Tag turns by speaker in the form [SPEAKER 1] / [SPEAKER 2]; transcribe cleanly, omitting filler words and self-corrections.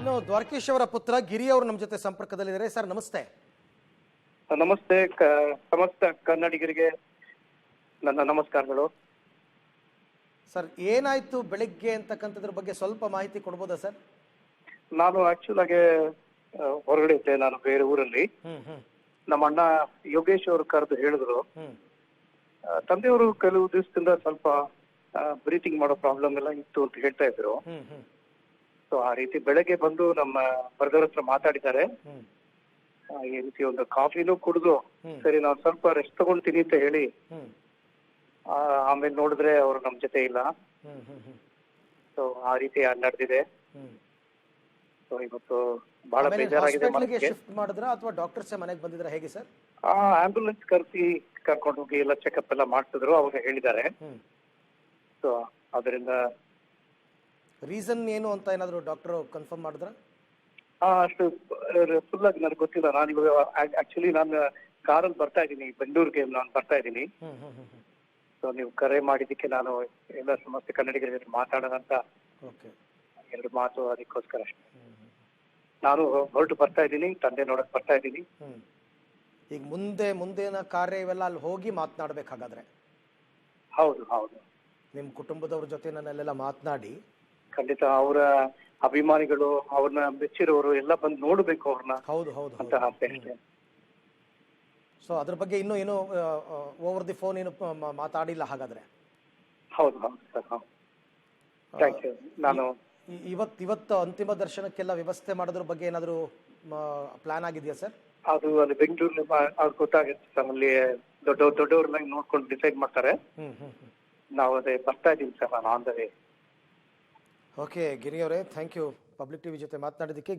[SPEAKER 1] ಇನ್ನು ದ್ವಾರಕೀಶ್ ಅವರ ಪುತ್ರ ಗಿರಿ ಅವರು ನಮ್ಮ ಜೊತೆ ಸಂಪರ್ಕದಲ್ಲಿದ್ದಾರೆ. ಸರ್ ನಮಸ್ತೆ.
[SPEAKER 2] ನಮಸ್ತೆ. ಸಮಸ್ತ ಕನ್ನಡಿಗರಿಗೆ ನನ್ನ ನಮಸ್ಕಾರಗಳು.
[SPEAKER 1] ಸರ್ ಏನಾಯ್ತು ಬೆಳಿಗ್ಗೆ ಅಂತಕ್ಕಂಥದ್ರ ಬಗ್ಗೆ ಸ್ವಲ್ಪ ಮಾಹಿತಿ ಕೊಡ್ಬೋದಾ ಸರ್?
[SPEAKER 2] ನಾನು ಆಕ್ಚುಲ್ ಆಗಿ ಹೊರಗಡೆ ಇದ್ದೆ, ನಾನು ಬೇರೆ ಊರಲ್ಲಿ. ನಮ್ಮ ಅಣ್ಣ ಯೋಗೇಶ್ ಅವರು ಕರೆದು ಹೇಳಿದ್ರು, ತಂದೆಯವರು ಕೆಲವು ದಿವಸದಿಂದ ಸ್ವಲ್ಪ ಬ್ರೀತಿಂಗ್ ಮಾಡೋ ಪ್ರಾಬ್ಲಮ್ ಎಲ್ಲ ಇತ್ತು ಅಂತ ಹೇಳ್ತಾ ಇದ್ರು. ಸೊ ಆ ರೀತಿ ಬೆಳಗ್ಗೆ ಬಂದು ನಮ್ಮ ಬರ್ಗರ್ ಹತ್ರ ಮಾತಾಡಿದ್ದಾರೆ. ಈ ರೀತಿ ಒಂದು ಕಾಫಿನೂ ಕುಡಿದು ಸರಿ ನಾನು ಸ್ವಲ್ಪ ರೆಸ್ಟ್ ತಗೊಳ್ತೀನಿ ಅಂತ ಹೇಳಿ ಆಮೇಲೆ ನೋಡಿದ್ರೆ ಅವರು ನಮ್ ಜೊತೆ ಇಲ್ಲ. ಸೊ ಆ ರೀತಿ ನಡೆದಿದೆ. ಸೊ ಇವತ್ತು ಬಹಳ ಬೇಜಾರಾಗಿದೆ.
[SPEAKER 1] ಶಿಫ್ಟ್ ಮಾಡಿದ್ರ ಅಥವಾ ಡಾಕ್ಟರ್ಸ್ ಮನೆಗೆ ಬಂದಿದ್ರ ಹೇಗೆ ಸರ್?
[SPEAKER 2] ಆಂಬ್ಯುಲೆನ್ಸ್ ಕರ್ಕೊಂಡು ಹೋಗಿ ಎಲ್ಲ ಚೆಕಪ್ ಎಲ್ಲ ಮಾಡ್ತಿದ್ರು, ಅವಾಗ ಹೇಳಿದ್ದಾರೆ. ಸೊ ಅದರಿಂದ
[SPEAKER 1] ರೀಸನ್ ಏನು ಅಂತ ಏನಾದ್ರು ಡಾಕ್ಟರ್ ಕನ್ಫರ್ಮ್ ಮಾಡಿದ್ರ?
[SPEAKER 2] ಅಷ್ಟು ಫುಲ್ ಆಗಿ ನನಗೆ ಗೊತ್ತಿಲ್ಲ. ನಾನು ಇವಾಗ ಆಕ್ಚುಲಿ ನಾನು ಕಾರಲ್ಲಿ ಬರ್ತಾ ಇದ್ದೀನಿ, ಬೆಂಗಳೂರಿಗೆ ನಾನು ಬರ್ತಾ ಇದ್ದೀನಿ. ಸೊ ನೀವು ಕರೆ ಮಾಡಿದ್ದಕ್ಕೆ ನಾನು ಎಲ್ಲ ಸಮಸ್ಯೆ ಕನ್ನಡಿಗರ ಜೊತೆ ಮಾತಾಡೋಣ ಅಂತ ಎರಡು ಮಾತು, ಅದಕ್ಕೋಸ್ಕರ ಅಷ್ಟೇ. ನಾನು ಹೊರಟು ಬರ್ತಾ ಇದ್ದೀನಿ, ತಂದೆ ನೋಡಕ್ ಬರ್ತಾ ಇದ್ದೀನಿ.
[SPEAKER 1] ಈಗ ಮುಂದಿನ ಕಾರ್ಯ ಇವೆಲ್ಲ ಅಲ್ಲಿ ಹೋಗಿ ಮಾತನಾಡ್ಬೇಕಾಗಾದ್ರೆ?
[SPEAKER 2] ಹೌದು ಹೌದು.
[SPEAKER 1] ನಿಮ್ ಕುಟುಂಬದವ್ರ ಜೊತೆ ನನ್ನೆಲ್ಲ ಮಾತನಾಡಿ
[SPEAKER 2] ಖಂಡಿತ ಅವರ ಅಭಿಮಾನಿಗಳು, ಅವ್ರನ್ನ ಮೆಚ್ಚಿರೋರು ಎಲ್ಲ ಬಂದು ನೋಡ್ಬೇಕು ಅವ್ರನ್ನ.
[SPEAKER 1] ಹೌದು ಹೌದು
[SPEAKER 2] ಅಂತ ಆಸೆ ಅಷ್ಟೇ.
[SPEAKER 1] ಸೊ ಅದ್ರ ಬಗ್ಗೆ ಇನ್ನೂ ಏನು ಓವರ್ ದಿ ಫೋನ್ ಏನು ಮಾತಾಡಿಲ್ಲ ಹಾಗಾದ್ರೆ?
[SPEAKER 2] ಹೌದು ಹೌದು ಸರ್. ಹೌದು, ಥ್ಯಾಂಕ್ ಯು. ನಾನು
[SPEAKER 1] ಇವತ್ತು ಅಂತಿಮ ದರ್ಶನಕ್ಕೆಲ್ಲ ವ್ಯವಸ್ಥೆ ಮಾಡೋದ್ರ ಬಗ್ಗೆ ಏನಾದ್ರು ಪ್ಲಾನ್ ಆಗಿದೆಯಾ ಸರ್?
[SPEAKER 2] ಅದು ಅಲ್ಲಿ ಬೆಂಗಳೂರಲ್ಲಿ ಅವ್ರು ಗೊತ್ತಾಗುತ್ತೆ ಸರ್. ಅಲ್ಲಿ ದೊಡ್ಡವ್ರನ್ನ ನೋಡ್ಕೊಂಡು ಡಿಸೈಡ್ ಮಾಡ್ತಾರೆ. ನಾವು ಅದೇ ಬರ್ತಾ ಇದ್ದೀವಿ ಸರ್, ನಾನು ಆನ್ ದ ವೇ.
[SPEAKER 1] ಓಕೆ ಗಿರಿ ಅವರೇ, ಥ್ಯಾಂಕ್ ಯು ಪಬ್ಲಿಕ್ ಟಿವಿ ಜೊತೆ ಮಾತನಾಡಿದ್ದಕ್ಕೆ.